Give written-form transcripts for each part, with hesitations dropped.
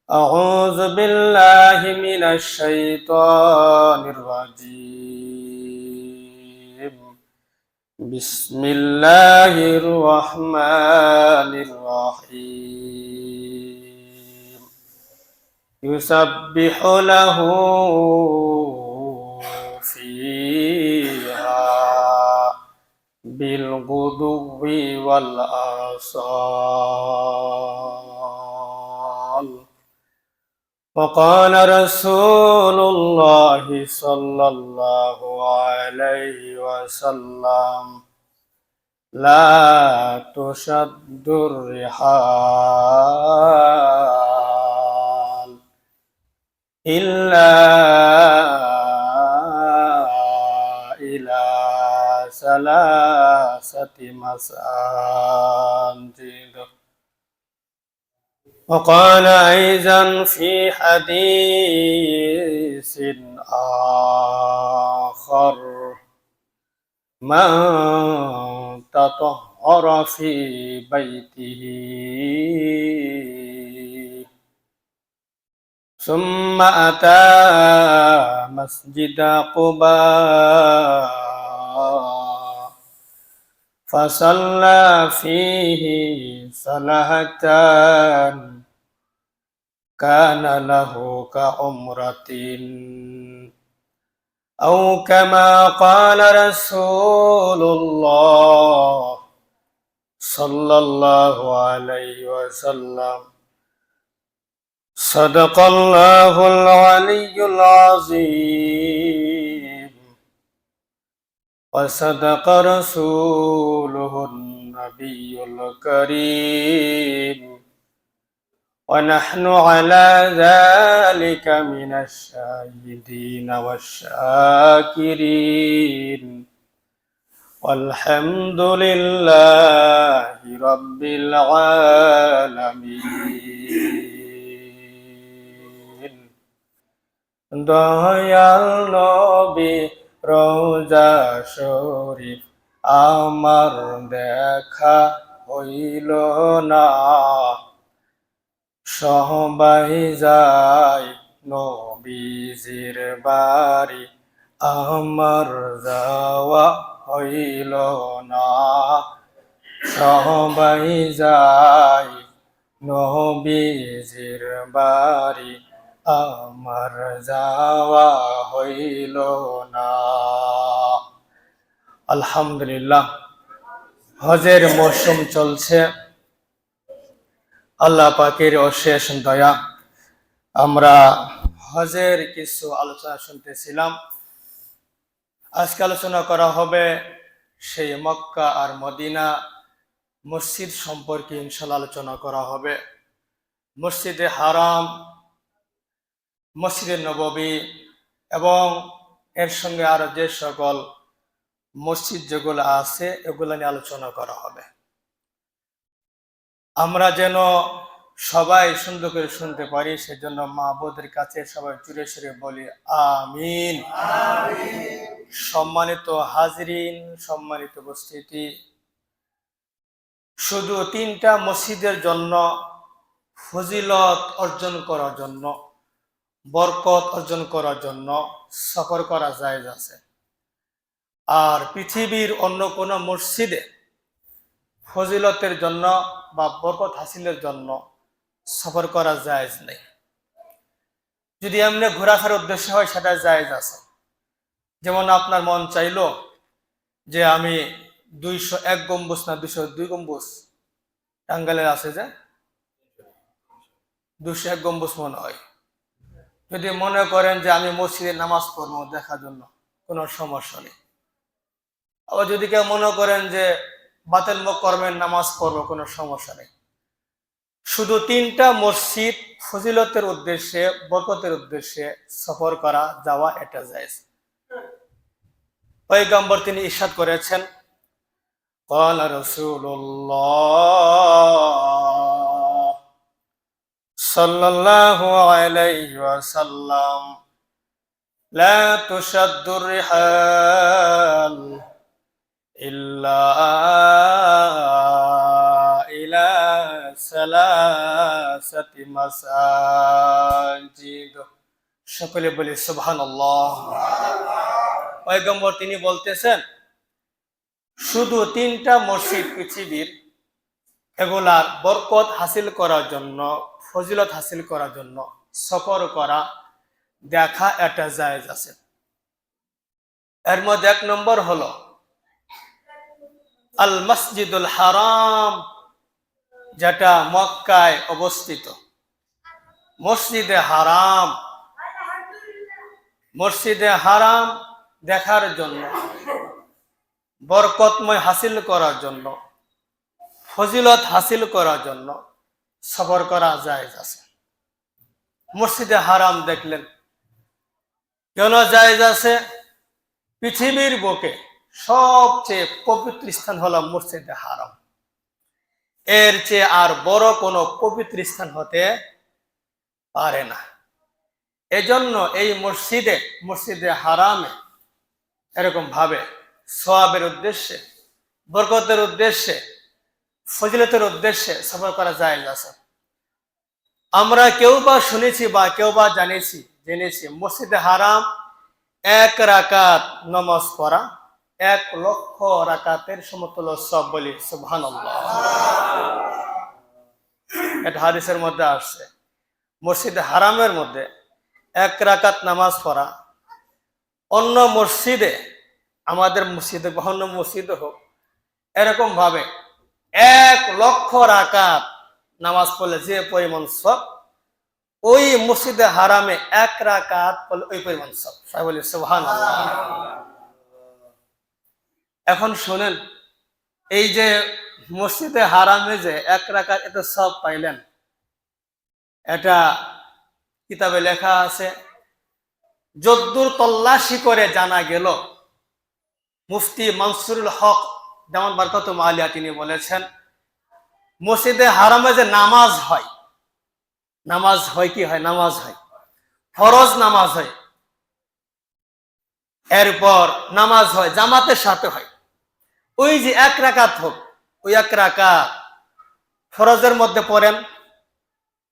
أعوذ بالله من الشيطان الرجيم بسم الله الرحمن الرحيم يسبح له فيها بالغدو والآصال وقال رسول الله صلى الله عليه وسلم لا تشد الرحال إلا إلى ثلاثة مساجد. وقال أيضا في حديث آخر من تطهر في بيته ثم أتى مسجد قباء فصلى فيه صلاة كان له كعمرة أو كما قال رسول الله صلى الله عليه وسلم صدق الله العلي العظيم وصدق رسوله النبي الكريم ونحن على ذلك من الشاهدين والشاكرين والحمد لله رب العالمين. দয়াল নবী রওজা শরীফ আমার দেখা হইল না, সবাই যায় নবীজির বাড়ি আমার যাওয়া হইল না, সবাই যায় নবীজির বাড়ি আমার যাওয়া হইল না। আলহামদুলিল্লাহ, হজের মৌসুম চলছে। আল্লাহ পাকের অশেষ দয়া, আমরা হজের কিছু আলোচনা শুনতেছিলাম। আজকে আলোচনা করা হবে সেই মক্কা আর মদিনা মসজিদ সম্পর্কে ইনশাআল্লাহ আলোচনা করা হবে। মসজিদে হারাম, মসজিদে নববী এবং এর সঙ্গে আরো যে সকল মসজিদ যেগুলো আছে এগুলো নিয়ে আলোচনা করা হবে। আমরা যেন সবাই সুন্দর করে শুনতে পারি, সেজন্য মাহবুদের কাছে সবাই জুড়ে সুরে বলি আমিন। সম্মানিত হাজরিন, সম্মানিত উপস্থিতি, শুধু তিনটা মসজিদের জন্য ফজিলত অর্জন করার জন্য, বরকত অর্জন করার জন্য সফর করা জায়েজ আছে। আর পৃথিবীর অন্য কোনো মসজিদে ফজিলতের জন্য বা বরকত হাসিলের জন্য সফর করা জায়েজ নেই। যদি এমনি ঘোরাফেরার উদ্দেশ্য হয় সেটা জায়েজ আছে। যেমন আপনার মন চাইলো যে আমি 201 গম্বুজ না 202 গম্বুজ টাঙ্গাইলে আছে, যে 201 গম্বুজ মনে হয়, যদি মনে করেন যে আমি মসজিদে নামাজ পড়বো দেখার জন্য, কোনো সমস্যা নেই। আবার যদি কেউ মনে করেন যে বাতিল কর্মের নামাজ পড়বো, কোনো সমস্যা নেই। শুধু তিনটা মসজিদ ফজিলতের উদ্দেশ্যে, বরকতের উদ্দেশ্যে সফর করা যাওয়া এটা জায়েজ। পয়গম্বর তিনি ইরশাদ করেছেন, ক্বালা রাসূলুল্লাহ সাল্লাল্লাহু আলাইহি ওয়াসাল্লাম লা তুশাদ্দুর রিহাল ইল্লা ইলা সালাসাতি মাসাজিদ। সকলে বলি সুবহানাল্লাহ। পয়গম্বর তিনি বলতেছেন শুধু 3টা মসজিদ পৃথিবীর, এগুলার বরকত হাসিল করার জন্য, ফজিলত হাসিল করার জন্য সফর করা, দেখা এটা জায়েজ আছে। এর মধ্যে 1 নম্বর হলো আল মসজিদুল হারাম, যেটা মক্কায় অবস্থিত। মসজিদে হারাম, মসজিদে হারাম দেখার জন্য, বরকতময় হাসিল করার জন্য, ফজিলত হাসিল করার জন্য সফর করা জায়েজ আছে। মসজিদে হারাম দেখলেন, কেন জায়েজ আছে? পৃথিবীর বুকে সবচেয়ে পবিত্র স্থান হলো মসজিদে হারাম। এর চেয়ে আর বড় কোনো পবিত্র স্থান হতে পারে না। এজন্য এই মসজিদে হারামে এরকম ভাবে সওয়াবের উদ্দেশ্যে, বরকতের উদ্দেশ্যে, ফজিলতের উদ্দেশ্যে সফর করা জায়েজ আছে। আমরা কেউ বা শুনেছি বা কেউ বা জেনেছি মসজিদে হারাম 1 রাকাত নামাজ পড়া 1 লক্ষ রাকাতের সমতুল্য সব। বলি সুবহানাল্লাহ। এটা হাদিসের মধ্যে আসছে, মসজিদে হারামের মধ্যে 1 রাকাত নামাজ পড়া অন্য মসজিদে, আমাদের মসজিদে বা অন্য মসজিদে হোক, এরকম ভাবে 1 লক্ষ রাকাত নামাজ পড়লে যে পরিমাণ সব, ওই মসজিদে হারামে 1 রাকাত পড়লে ওই পরিমাণ সব। সবাই বলি সুবহানাল্লাহ। এখন শুনেন, এই যে মসজিদে হারামে যে 1 রাকাত এত সব পাইলেন, এটা কিতাবে লেখা আছে। যদ্দূর তল্লাশি করে জানা গেল, মুফতি মানসুরুল হক যেমন বরকতুম আলিয়া তিনি বলেছেন, মসজিদে হারামে যে নামাজ হয় কি হয়? নামাজ হয়, ফরজ নামাজ হয়, এরপর নামাজ হয় জামাতের সাথে হয়। ওই যে 1 রাকাত হোক, ওই 1 রাকাত ফরজের মধ্যে পড়েন,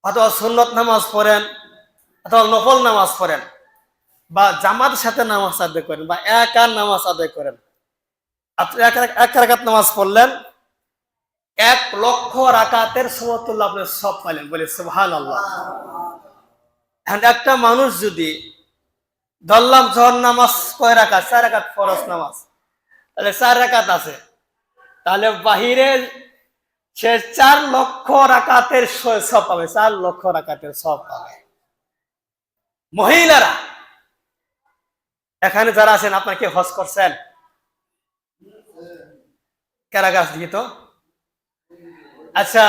অথবা সুন্নত নামাজ পড়েন, অথবা নফল নামাজ পড়েন, বা জামাতের সাথে নামাজ আদায় করেন, বা একা নামাজ আদায় করেন, আপনি 1 রাকাত নামাজ পড়লেন, 1 লক্ষ রাকাতের সমতুল্য আপনি সব পাইলেন। বলে সুবহানাল্লাহ। একটা মানুষ যদি ধরলাম জোহর নামাজ কয় রাকাত? 4 রাকাত ফরজ নামাজ, তাহলে 4 রাকাত আছে, তাহলে বাহিরে সে 4 লক্ষ রাকাতের সব পাবে, 4 লক্ষ রাকাতের সব পাবে। মহিলারা এখানে যারা আছেন, আপনারা কি হজ করছেন? কারা গাছ দিয়ে তো? আচ্ছা,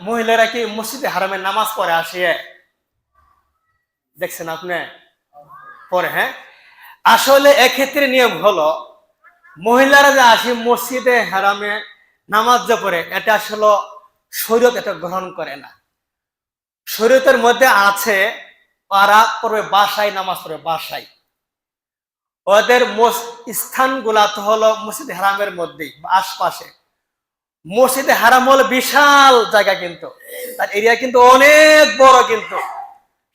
মহিলারা কি মসজিদে হারামে নামাজ পড়ে আসিয়ে দেখছেন আপনি? পরে, হ্যাঁ। আসলে এক্ষেত্রে নিয়ম হলো, মহিলারা যে আসে মসজিদে হারামে নামাজ যে পড়ে, এটা আসলে শরীয়ত এটা গ্রহণ করে না। শরীয়তের মধ্যে আছে ওরা পড়বে বাসায়, নামাজ পড়বে বাসায়। ওদের স্থানগুলা তো হলো মসজিদে হারামের মধ্যেই, আশপাশে। মসজিদে হারাম হলো বিশাল জায়গা, কিন্তু তার এরিয়া কিন্তু অনেক বড়, কিন্তু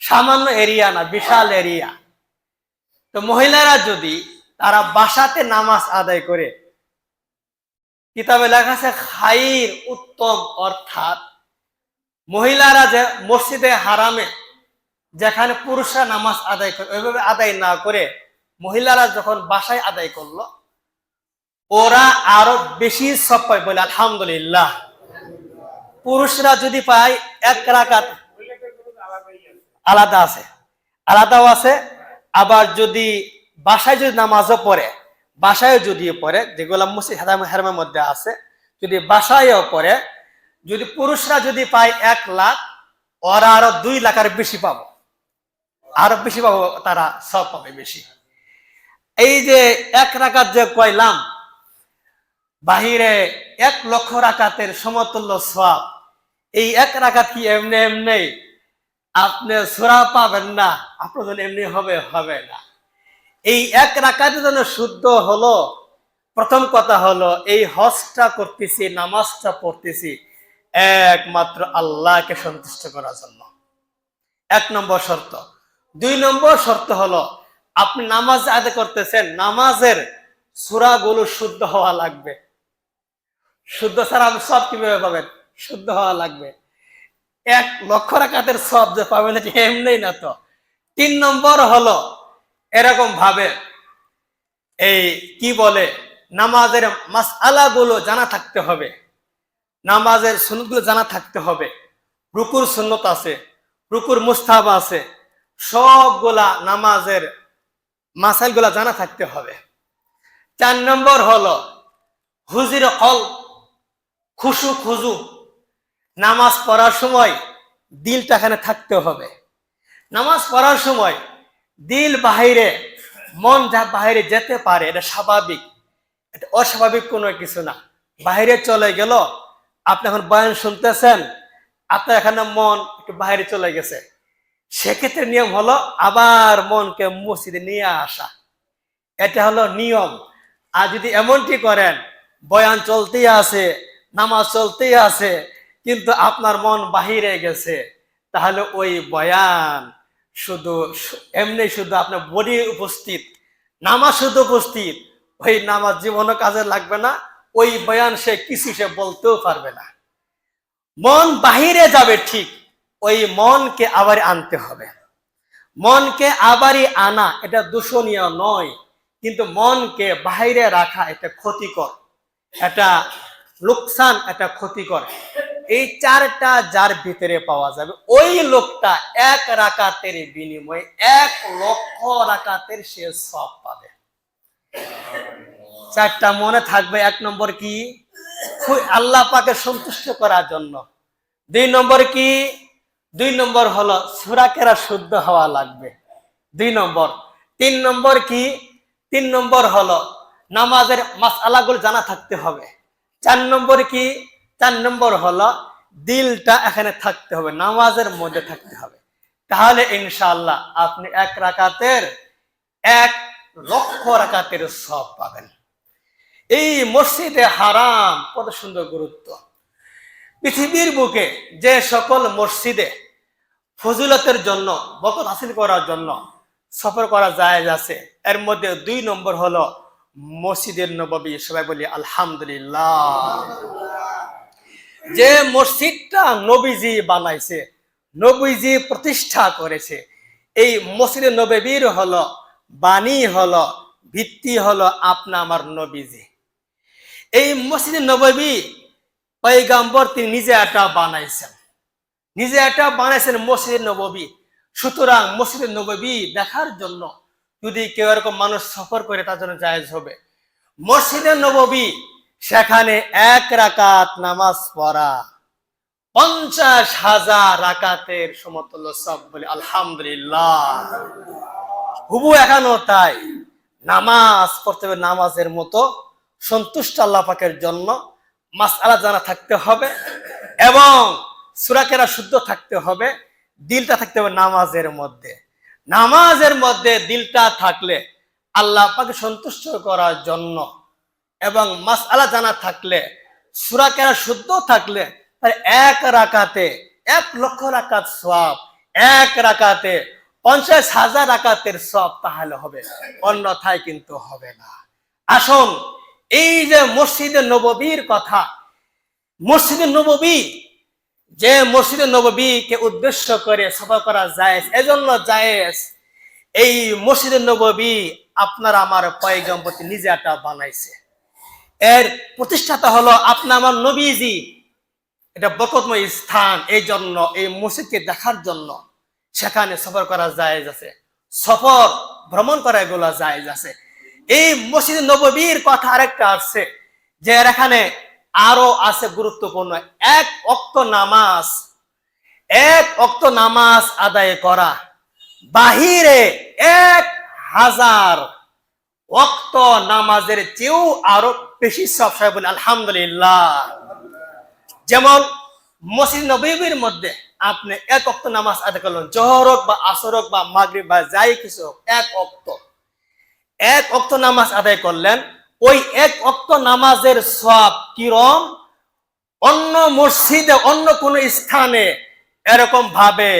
সামান্য এরিয়া না, বিশাল এরিয়া। তো মহিলারা যদি তারা বাসাতে নামাজ আদায় করে, কিতাবে লেখা আছে খাইর উত্তম, অর্থাৎ মহিলারা যে মসজিদে হারামে যেখানে পুরুষরা নামাজ আদায় করে ওইভাবে আদায় না করে মহিলারা যখন বাসায় আদায় করলো, ওরা আরো বেশি সব পায়। বলে আলহামদুলিল্লাহ। পুরুষরা যদি পায় 1 রাকাত, আলাদাও আছে। আবার যদি বাসায় যদি নামাজও পড়ে, যেগুলো মসজিদ হারামের মধ্যে আছে, যদি বাসায়ও পড়ে, যদি পুরুষরা যদি পায় 1 লাখ, ওরা আরো 2 লাখের বেশি পাবো, তারা সব পাবে বেশি। এই যে 1 রাকাত যে কইলাম, বাহিরে 1 লক্ষ রাকাতের সমতুল্য সওয়াব। এই 1 রাকাত কি এমনি আপনি সূরা পাবেন না, আপনার জন্য এমনি হবে না। এই 1 রাকাতের জন্য শুদ্ধ হলো, প্রথম কথা হলো এই হজটা করতেছি, নামাজটা পড়তেছি, একমাত্র আল্লাহকে সন্তুষ্ট করার জন্য। 1 নম্বর শর্ত। 2 নম্বর শর্ত হলো আপনি নামাজ আদায় করতেছেন, নামাজের সূরাগুলো শুদ্ধ হওয়া লাগবে। শুদ্ধ ছাড়া আপনি সব কিভাবে পাবেন? শুদ্ধ হওয়া লাগবে। 1 লক্ষ রাকাতের সব যে পাবেন এটা এমনি না তো। 3 নম্বর হলো এরকম ভাবে এই কি বলে নামাজের মাসআলা গুলো জানা থাকতে হবে, নামাজের সুন্নতগুলো জানা থাকতে হবে। রুকুর সুন্নত আছে, রুকুর মুস্তাহাব আছে, সবগুলা নামাজের মাসাইলগুলা জানা থাকতে হবে। 4 নম্বর হলো হুজির কল, খুশু খুজু, নামাজ পড়ার সময় দিলটা এখানে থাকতে হবে। নামাজ পড়ার সময় দিল বাহিরে, মন যা বাহিরে যেতে পারে এটা স্বাভাবিক, এটা অস্বাভাবিক কোনো কিছু না। বাহিরে চলে গেল, আপনি এখন বয়ান শুনতেছেন, আপনার এখানে মন একটু বাহিরে চলে গেছে, সেক্ষেত্রে নিয়ম হলো আবার মনকে মসজিদে নিয়ে আসা, এটা হলো নিয়ম। আর যদি এমনটি করেন বয়ান চলতেই আছে, নামাজ চলতেই আছে, কিন্তু আপনার মন বাহিরে গেছে, তাহলে ওই বয়ান শুধু এমনি শুধু আপনার বডি উপস্থিত, নামাজ শুধু উপস্থিত, ওই নামাজ জীবনও কাজে লাগবে না, ওই বয়ান সে কিছু সে বলতেও পারবে না। মন বাহিরে যাবে ঠিক, ওই মনকে আবার আনতে হবে। মনকে আবারই আনা এটা দূষণীয় নয়, কিন্তু মনকে বাহিরে রাখা এটা ক্ষতিকর, এটা লোকসান, এটা ক্ষতিকর। এই 4টা যার ভিতরে পাওয়া যাবে, ওই লোকটা 1 রাকাতের বিনিময়ে 1 লক্ষ রাকাতের সে সওয়াব পাবে। 4টা মনে থাকবে। 1 নম্বর কি? আল্লাহ পাকে সন্তুষ্ট করার জন্য। 2 নম্বর কি? 2 নম্বর হলো সূরা কেরা শুদ্ধ হওয়া লাগবে। 2 নম্বর। 3 নম্বর কি? 3 নম্বর হলো নামাজের মাসআলাগুলো জানা থাকতে হবে। 4 নম্বর কি? 4 নম্বর হলো দিলটা এখানে থাকতে হবে, নামাজের মধ্যে থাকতে হবে। তাহলে ইনশাআল্লাহ আপনি 1 রাকাতের 1 লক্ষ রাকাতের সওয়াব পাবেন। এই মসজিদে হারাম কত সুন্দর গুরুত্ব। পৃথিবীর বুকে যে সকল মসজিদে ফজিলতের জন্য, বরকত হাসিল করার জন্য সফর করা জায়েজ আছে, এর মধ্যে 2 নম্বর হলো মসজিদে নববী। সবাই বলি আলহামদুলিল্লাহ। যে মসজিদটা নবীজি বানাইছে, নবীজি প্রতিষ্ঠা করেছে, এই মসজিদে নববীর হলো বাণী, হলো ভিত্তি হলো আপনা আমার নবীজি। এই মসজিদে নববী পয়গম্বর তিনি নিজে এটা বানাইছেন, নিজে এটা বানাইছেন মসজিদে নববী। সুতরাং মসজিদে নববী দেখার জন্য যদি কেউ এরকম মানুষ সফর করে তার জন্য জায়েজ হবে। মসজিদে নববী, সেখানে 1 রাকাত নামাজ পড়া 50,000 রাকাতের সমতুল্য সব। বলে আলহামদুলিল্লাহ। হুবু এখানেও তাই, নামাজ পড়তে হবে নামাজের মতো, সন্তুষ্ট আল্লাহ পাকের জন্য। মাসআলা জানা থাকতে হবে এবং সূরা কেরা শুদ্ধ থাকতে হবে, দিলটা থাকতে হবে নামাজের মধ্যে। নামাজের মধ্যে দিলটা থাকলে আল্লাহ পাকে সন্তুষ্ট করার জন্য, এবং মাসআলা জানা থাকলে, সূরা কেরা শুদ্ধ থাকলে, তাহলে 1 রাকাতে 1 লক্ষ রাকাত সওয়াব, 1 রাকাতে 50,000 রাকাতের সওয়াব তাহলে হবে, অন্যথায় কিন্তু হবে না। আসুন, এই যে মসজিদে নববীর কথা, মসজিদে নববী, যে মসজিদে নববীকে উদ্দেশ্য করে সফর করা জায়েজ, এজন্য জায়েজ। এই মসজিদে নববী আপনার আমার পয়গম্বর নিজে এটা বানাইছে, এর প্রতিষ্ঠাতা হলো আপনা আমার নবীজি। এটা বরকতময় স্থান, এই জন্য এই মসজিদকে দেখার জন্য সেখানে সফর করা জায়েজ আছে, সফর ভ্রমণ করা এগুলো জায়েজ আছে। এই মসজিদে নববীর কথা আরেকটা আছে, যে এখানে আরো আছে গুরুত্বপূর্ণ 1 ওয়াক্ত নামাজ, 1 ওয়াক্ত নামাজ আদায় করা বাহিরে 1000 ওয়াক্ত নামাজের চেয়েও আরো বেশি সব। সবাই বলে আলহামদুলিল্লাহ। যেমন মসজিদ নববীর মধ্যে আপনি 1 ওয়াক্ত নামাজ আদায় করলেন, জোহর হোক বা আসর হোক বা মাগরিব বা যাই কিছু হোক, 1 ওয়াক্ত নামাজ আদায় করলেন। ওই 1 ওয়াক্ত নামাজের সওয়াব কিরম? অন্য মসজিদে অন্য কোন স্থানে এরকম ভাবে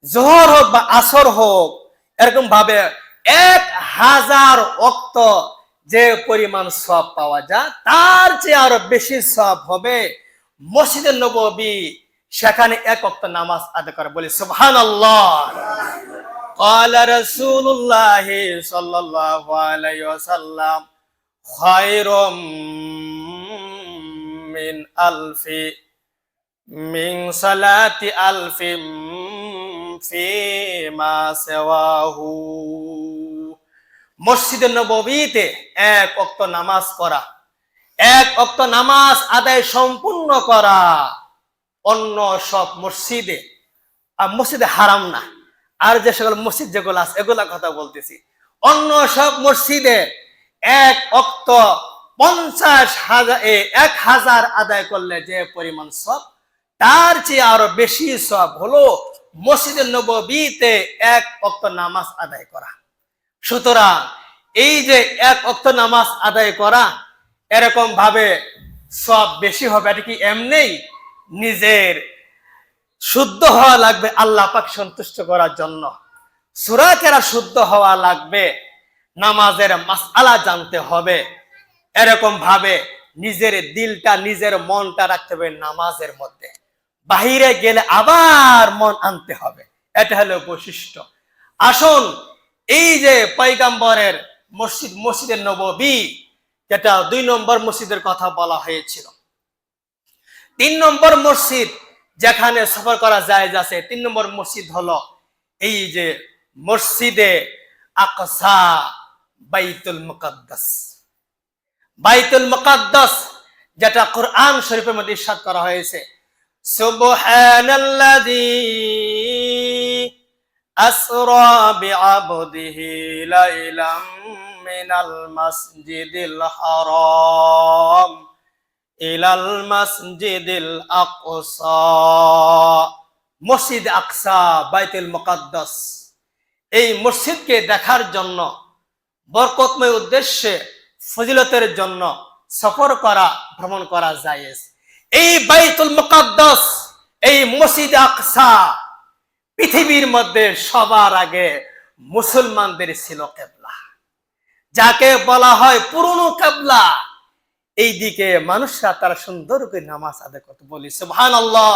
জোহর হোক বা আসর হোক এরকম ভাবে 1000 ওয়াক্ত যে পরিমাণ সওয়াব পাওয়া যায় তার চেয়ে আরো বেশি সওয়াব হবে মসজিদে নববী সেখানে এক ওয়াক্ত নামাজ আদায় করে। বলি সুবহানাল্লাহ। قال رسول الله صلى الله عليه وسلم خير من ألف من صلاة ألف فيما سواه। মসজিদে নববীতে এক ওয়াক্ত নামাজ পড়া, এক ওয়াক্ত নামাজ আদায় সম্পূর্ণ করা অন্য সব মসজিদে, আর মসজিদে হারাম না, আর যে সকল মসজিদ যেগুলো আছে এগুলা কথা বলতেছি, অন্য সব মসজিদে এক ওয়াক্ত 10,000 আদায় করলে যে পরিমাণ সওয়াব তার চেয়ে আরো বেশি সওয়াব হলো মসজিদে নববীতে এক ওয়াক্ত নামাজ আদায় করা। সুতরাং এই যে এক ওয়াক্ত নামাজ আদায় করা এরকম ভাবে সওয়াব বেশি হবে, এটা কি এমনি? নিজের শুদ্ধ হওয়া লাগবে আল্লাহ পাক সন্তুষ্ট করার জন্য, সূরা কেরা শুদ্ধ হওয়া লাগবে, নামাজের মাসআলা জানতে হবে, এরকম ভাবে নিজের দিলটা নিজের মনটা রাখতে হবে নামাজের মধ্যে, বাহিরে গেলে আবার মন আনতে হবে, এটা হলো বৈশিষ্ট্য। আসুন এই যে পয়গম্বরের মসজিদ মসজিদে নববী, যেটা 2 নম্বর মসজিদের কথা বলা হয়েছিল, 3 নম্বর মসজিদ যেখানে সফর করা জায়েজ আছে, 3 নম্বর মসজিদ হলো এই যে মসজিদে আকসা, বাইতুল মুকাদ্দাস। বাইতুল মুকাদ্দাস যেটা কোরআন শরীফের মধ্যে ইরশাদ করা হয়েছে, সুবহানাল্লাযী আসরা বিআবদিহি লাইলাম মিনাল মাসজিদিল হারাম ইলাল মাসজিদিল আকসা। মসজিদ আকসা, বাইতুল মুকাদ্দাস, এই মসজিদকে দেখার জন্য বরকতময় উদ্দেশ্যে ফজিলতের জন্য সফর করা, ভ্রমণ করা জায়েজ। এই বাইতুল মুকাদ্দাস, এই মসজিদ আকসা পৃথিবীর মধ্যে সবার আগে মুসলমানদের ছিল কিবলা, যাকে বলা হয় পুরনো কিবলা। এই দিকে মানুষরা তারা সুন্দর করে নামাজ আদায় করতে, বলি সুবহানাল্লাহ,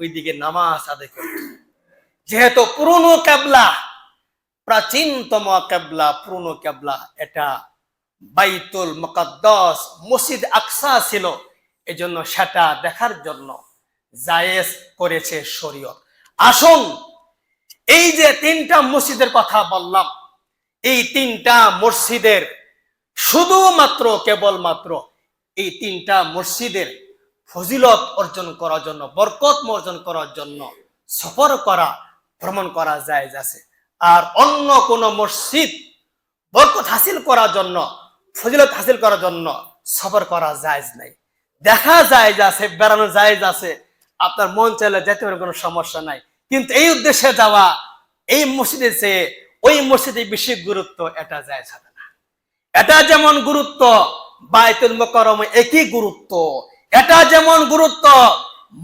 ওই দিকে নামাজ আদায় করতে। যেহেতু পুরনো কিবলা, প্রাচীনতম কিবলা, পুরনো কিবলা এটা বাইতুল মুকাদ্দাস মসজিদ আকসা ছিল, এজন্য সেটা দেখার জন্য জায়েজ করেছে শরীয়ত। আসুন এই যে 3টা মসজিদের কথা বললাম, এই 3টা মসজিদের শুধুমাত্র কেবলমাত্র এই 3টা মসজিদের ফজিলত অর্জন করার জন্য, বরকত অর্জন করার জন্য সফর করা, ভ্রমণ করা জায়েজ আছে। আর অন্য কোন মসজিদ বরকত হাসিল করার জন্য, ফজিলত হাসিল করার জন্য সফর করা জায়েজ নাই। দেখা জায়েজ আছে, বেড়ানো জায়েজ আছে, আপনার মন চাইলে যেতে পারে, কোনো সমস্যা নাই, কিন্তু এই উদ্দেশ্যে যাওয়া, এই মসজিদে চেয়ে ওই মসজিদে বেশি গুরুত্ব, এটা জায়েজ হবে না। এটা যেমন গুরুত্ব বাইতুল মুকাররমে একই গুরুত্ব, এটা যেমন গুরুত্ব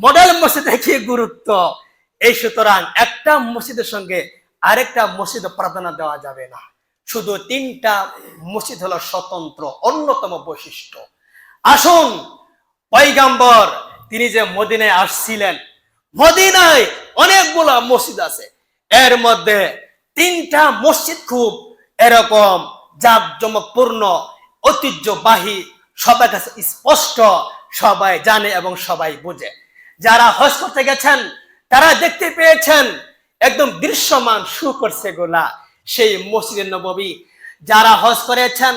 মডেল মসজিদ একই গুরুত্ব। এই সুতরাং একটা মসজিদের সঙ্গে আরেকটা মসজিদে প্রাধান্য দেওয়া যাবে না। শুধু 3টা মসজিদ হলো স্বতন্ত্র অন্যতম বৈশিষ্ট্য। আসুন পয়গম্বর তিনি যে মদিনায় আসছিলেন, মদিনায় অনেকগুলা মসজিদ আছে, এর মধ্যে 3টা মসজিদ খুব এরকম জাঁকজমকপূর্ণ, ঐতিহ্যবাহী, সবার কাছে স্পষ্ট, সবাই জানে এবং সবাই বুঝে। যারা হজ করতে গেছেন তারা দেখতে পেয়েছেন, একদম দৃশ্যমান শু করছে গোলা সেই মসজিদে নববী। যারা হজ করেছেন,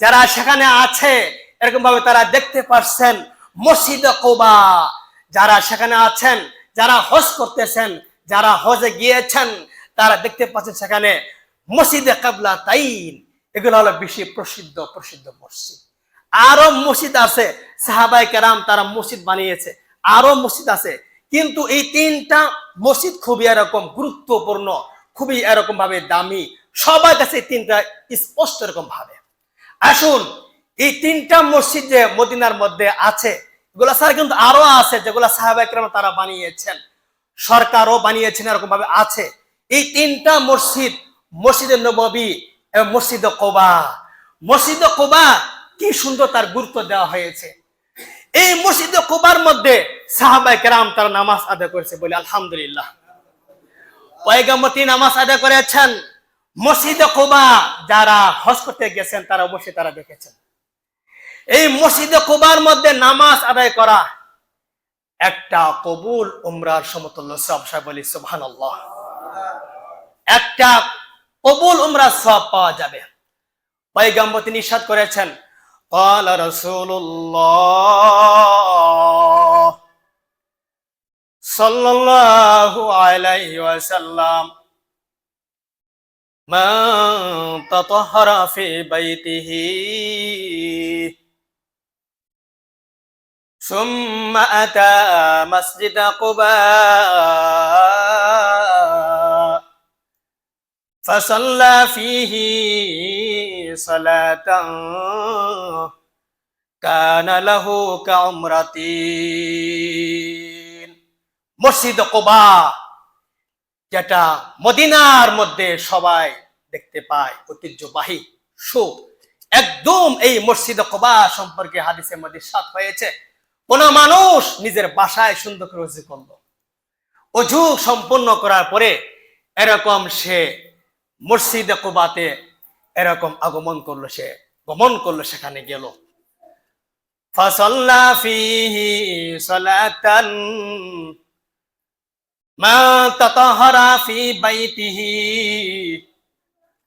যারা সেখানে আছে, এরকম ভাবে তারা দেখতে পাচ্ছেন মসজিদে কুবা। যারা সেখানে আছেন, যারা হজ করতেছেন, যারা হজে গিয়েছেন, তারা দেখতে পাচ্ছেন সেখানে মসজিদে কিবলাতাইন। এগুলো হলো বেশি প্রসিদ্ধ মসজিদ। আরো মসজিদ আছে, সাহাবায়ে কেরাম তারা মসজিদ বানিয়েছে, আরো মসজিদ আছে, কিন্তু এই 3টা মসজিদ খুবই এরকম গুরুত্বপূর্ণ, খুবই এরকম ভাবে দামি, সবার কাছে 3টা স্পষ্ট এরকম ভাবে। আসুন এই 3টা মসজিদ যে মদিনার মধ্যে আছে, এগুলা ছাড়া কিন্তু আরো আছে যেগুলা সাহাবায়ে কেরাম তারা বানিয়েছেন, সরকারও বানিয়েছেন, এরকম ভাবে আছে। এই তিনটা মসজিদ, মসজিদে নববী এবং মসজিদে কুবা। মসজিদে কুবা কি সুন্দর তার গুরুত্ব দেওয়া হয়েছে। এই মসজিদে কুবার মধ্যে সাহাবায়ে কেরাম তারা নামাজ আদায় করেছে, বলে আলহামদুলিল্লাহ। পয়গম্বর তিনি নামাজ আদায় করেছেন। মসজিদে কুবা যারা হজ করতে গেছেন তারা অবশ্যই তারা দেখেছেন। এই মসজিদে কুবার মধ্যে নামাজ আদায় করা একটা কবুল উমরার সমতুল্য সওয়াব। সাহেব বলি সুবহানাল্লাহ। একটা কবুল উমরার সওয়াব পাওয়া যাবে। পয়গম্বর তিনি ইরশাদ করেছেন, ক্বালা রাসূলুল্লাহ সাল্লাল্লাহু আলাইহি ওয়াসাল্লাম, মান তাতাহহারা ফি বাইতিহি সুম্মা আতা মসজিদ কুবা ফাসাল্লা ফিহি সালাতান কানা লাহু কাউমরাতিন। মসজিদ কুবা যেটা মদিনার মধ্যে সবাই দেখতে পায়, ঐতিহ্যবাহী শো, একদম এই মসজিদ কুবা সম্পর্কে হাদিসের মধ্যে সাত হয়েছে, কোন মানুষ নিজের বাসায় সুন্দর করে ওযু করলো, ওযু সম্পন্ন করার পরে এরকম সে মসজিদে কুবাতে এরকম গমন করলো, সেখানে গেল। ফাসাল্লা ফিহি সালাতান মা তাতাহারা ফি বাইতিহি,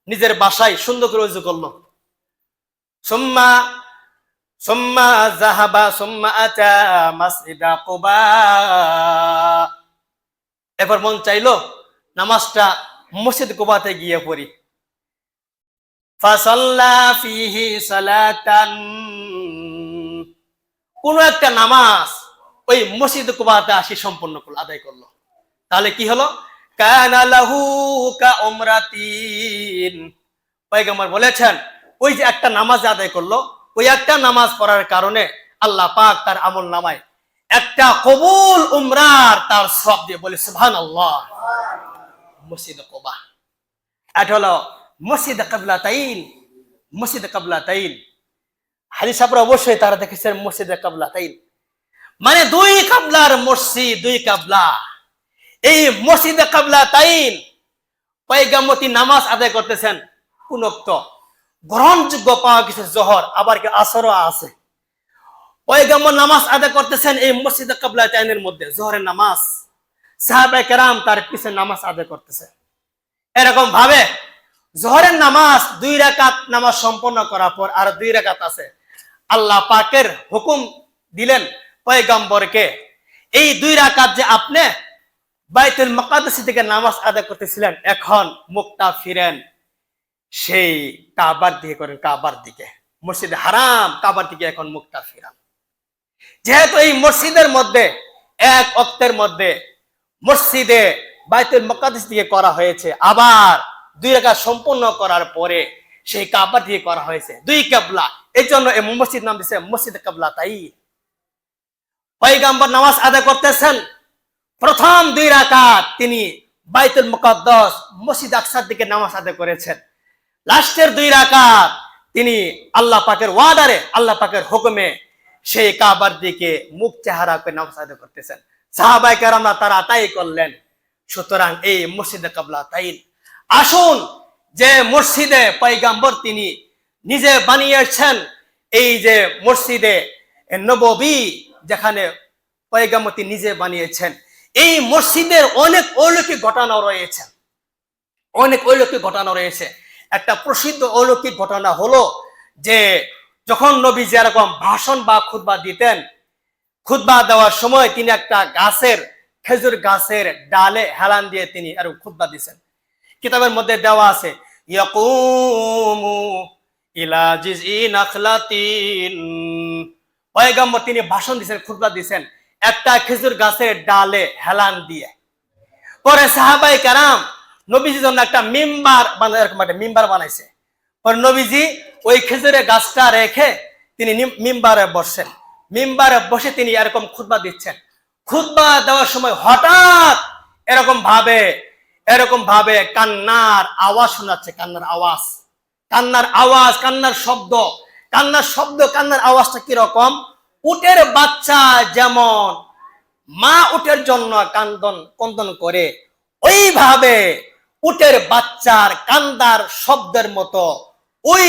নিজের বাসায় সুন্দর করে ওযু করলো। সুম্মা যাহাবা সুম্মা আতা মসজিদ কুবা, এবার মন চাইলো নামাজটা মসজিদ কুবাতে গিয়ে পড়ি। ফাসাল্লা ফিহি সালাতান, কোন একটা নামাজ ওই মসজিদ কুবাতে আসি সম্পন্ন করলো, আদায় করলো। তাহলে কি হলো? কানা লাহু কাউমরাতিন। পয়গম্বর বলেছেন ওই যে একটা নামাজ আদায় করলো, ওই একটা নামাজ পড়ার কারণে আল্লাহ পাক তার আমল নামায় একটা কবুল উমরার তার সওয়াব দিয়ে, বলে সুবহানাল্লাহ। মসজিদ কুবা এটা হলো মসজিদ কিবলাতাইন। মসজিদ কিবলাতাইন হাদিস ছাত্র অবশ্যই তারা দেখেছেন মসজিদ কিবলাতাইন মানে দুই কিবলার মসজিদ, দুই কিবলা। এই মসজিদ কিবলাতাইন পয়গম্বর নামাজ আদায় করতেছেন, কোন ওয়াক্ত গ্রহণযোগ্য পাওয়া গেছে জোহর, আবার কি আসরও আছে। পয়গম্বর নামাজ আদায় করতেছেন এই মসজিদ কিবলাতাইনের মধ্যে, জোহরের নামাজ। সাহাবায়ে কেরাম তার পিছনে নামাজ আদায় করতেছে। এরকম ভাবে জোহরের নামাজ 2 রাকাত নামাজ সম্পন্ন করার পর আর 2 রাকাত আছে। আল্লাহ পাকের হুকুম দিলেন পয়গম্বরকে, এই 2 রাকাত যে আপনি বাইতুল মুকাদ্দাস থেকে নামাজ আদায় করতেছিলেন, এখন মুখটা ফিরেন সেই কাবার দিকে করেন, কাবার দিকে, মসজিদে হারাম কাবার দিকে এখন মুখটা ফিরান। যেহেতু এই মসজিদের মধ্যে এক ওয়াক্তের মধ্যে মসজিদে বাইতুল মুকাদ্দাস দিকে করা হয়েছে, আবার 2 রাকাত সম্পন্ন করার পরে সেই কাবার দিকে করা হয়েছে, 2 কিবলা। এই জন্য এই মসজিদ নাম দিয়েছে মসজিদ কিবলাতাইন। পয়গম্বর নামাজ আদায় করতেছেন, প্রথম 2 রাকাত তিনি বাইতুল মুকাদ্দাস মসজিদ আকসার দিকে নামাজ আদায় করেছেন। লাস্টের 2 রাকাত তিনি আল্লাহ পাকের ওয়ার্ডারে, আল্লাহ পাকের হুকুমে সেই কাবার দিকে মুখ চেহারা করে নামাজ আদায় করতেছেন। সাহাবায়ে কেরামরা তারা তাই করলেন। সুতরাং এই মসজিদে কিবলাতাইন, আসুন যে মসজিদে পয়গম্বর তিনি নিজে বানিয়েছেন, এই যে মসজিদে নববী যেখানে পয়গম্বর তিনি নিজে বানিয়েছেন, এই মসজিদের অনেক অলৌকিক ঘটনা রয়েছে, অনেক অলৌকিক ঘটনা রয়েছে। একটা প্রসিদ্ধ অলৌকিক ঘটনা হলো যে যখন নবী যেরকম ভাষণ বা খুতবা দিতেন, খুতবা দেওয়ার সময় তিনি একটা গাছের, খেজুর গাছের ডালে হেলান দিয়ে তিনি এরকম খুতবা দিয়েছেন। কিতাবের মধ্যে দেওয়া আছে, ইয়াকুমু ইলা জিজই নাখলাতিন। পয়গম্বর তিনি ভাষণ দিয়েছেন, খুতবা দিয়েছেন একটা খেজুর গাছের ডালে হেলান দিয়ে। পরে সাহাবায়ে কেরাম নবীজির জন্য একটা মিম্বার বানায়, এরকম একটা মিম্বার বানাইছে। পরে নবীজি ওই খেজুরের গাছটা রেখে তিনি মিম্বারে বসছেন। মিম্বারে বসে তিনি এরকম খুতবা দিচ্ছেন। খুতবা দেওয়ার সময় হঠাৎ এরকম ভাবে কান্নার আওয়াজ শোনাচ্ছে। কান্নার আওয়াজ, কান্নার আওয়াজটা কিরকম? উটের বাচ্চা যেমন মা উটের জন্য কন্দন করে, ওইভাবে উটের বাচ্চার কান্দার শব্দের মতো ওই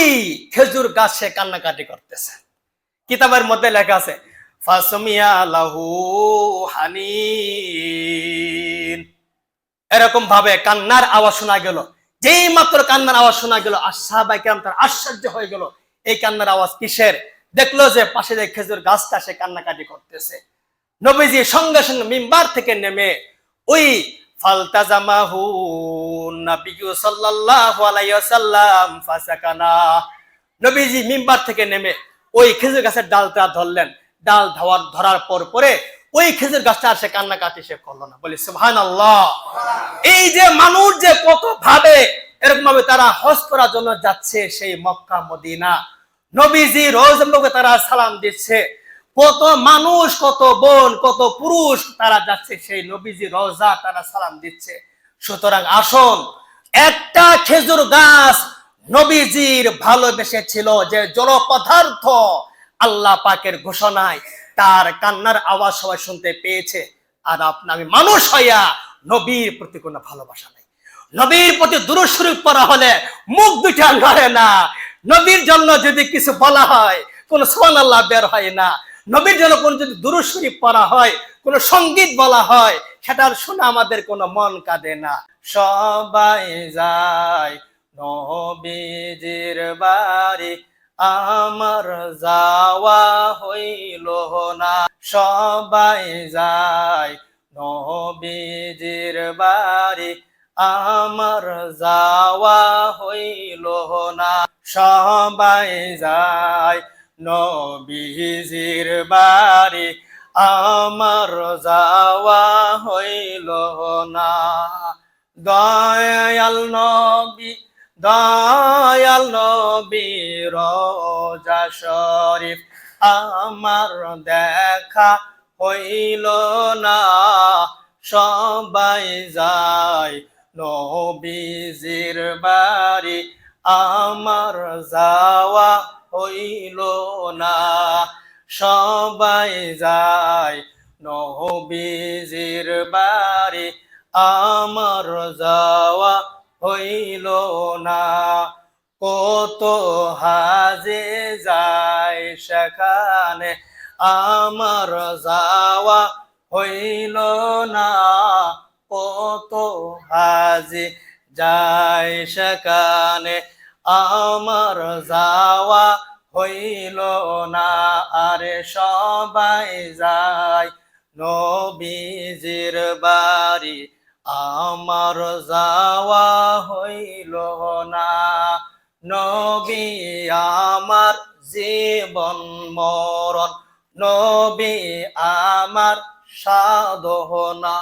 খেজুর গাছে কান্নাকাটি করতেছে। কিতাবের মধ্যে লেখা আছে ফাসমিয়া লাহু হানিন। এরকম ভাবে কান্নার আওয়াজ শোনা গেল। যেই মাত্র কান্নার আওয়াজ শোনা গেল, আর সাহাবায়ে কেরাম তার আশ্চর্য হয়ে গেল, এই কান্নার আওয়াজ কিসের? দেখলো যে পাশে যে খেজুর গাছটা সে কান্নাকাটি করতেছে। নবীজি সঙ্গে সঙ্গে মিম্বার থেকে নেমে ওই ফালতাজামাহু নবিয়্যু সাল্লাল্লাহু আলাইহি ওয়াসাল্লাম ফাসাকানা। নবীজি মিম্বার থেকে নেমে ওই খেজুর গাছের ডালটা ধরলেন। ডাল ধরার পরে ওই খেজুর গাছটা আর সে কান্নাকাটি সে করলো না। বলি সুবহানাল্লাহ। এই যে মানুষ যে কত ভাবে এরকম ভাবে তারা হজ করার জন্য যাচ্ছে সেই মক্কা মদিনা, নবীজি রওজা মুবারকে তারা সালাম দিচ্ছে। কত মানুষ, কত বোন, কত পুরুষ তারা যাচ্ছে সেই নবীজি রওজা তারা সালাম দিচ্ছে। সুতরাং আসুন, একটা খেজুর গাছ নবীজির ভালোবেসে ছিল যে জড় পদার্থ, আল্লাহ পাকের ঘোষণায় তার কান্নার আওয়াজ সবাই শুনতে পেয়েছে। আর আমি মানুষ হইয়া নবীর প্রতি কোনো ভালোবাসা নাই। নবীর প্রতি দুরূদ শরীফ পড়া হলে মুখ দুইটা নড়ে না। নবীর জন্য যদি কিছু বলা হয়, কোন সুবহানাল্লাহ বের হয় না। নবীর জন্য কোন যদি দুরূদ শরীফ পড়া হয়, কোন সঙ্গীত বলা হয়, সেটার শুনে আমাদের কোনো মন কাঁদে না। সবাই যায় নবীজির বাড়ি, আমার যাওয়া হইল না। সবাই যায় নবীজির বাড়ি, আমার যাওয়া হইল না। সবাই যায় নবীজির বাড়ি, আমার যাওয়া হইল না। দয়াল নবী রওজা শরীফ আমার দেখা হইল না। সবাই যায় নবীজির বাড়ি, আমার যাওয়া হইল না। সবাই যায় নবীজির বাড়ি, আমার যাওয়া হইল না। কত হাজে যায় সেখানে, আমার যাওয়া হইল না। কত হাজে যায় সেখানে, আমার যাওয়া হইল না। আরে সবাই যায় নবীজির বাড়ি, আমার যাওয়া হইল না। নবী আমার জীবন মরণ, নবী আমার সাধনা।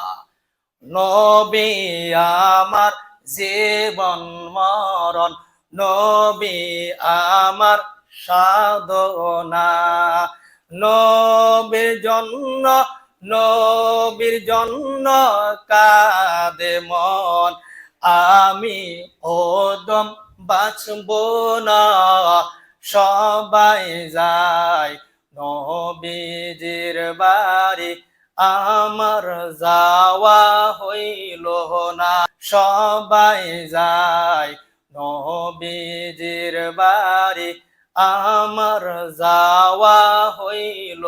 নবী আমার জীবন মরণ, নবী আমার সাধনা। নবীর জন্য কাঁদে মন, আমি ওদম বাঁচব না। সবাই যায় নবীজির বাড়ি, আমার যাওয়া হইল না। সবাই যায় নবীজির বাড়ি, আমার যাওয়া হইল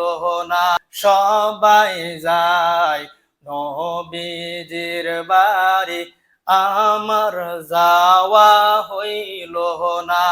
না। সবাই যায় নবীজির বাড়ি, আমার যাওয়া হইল না।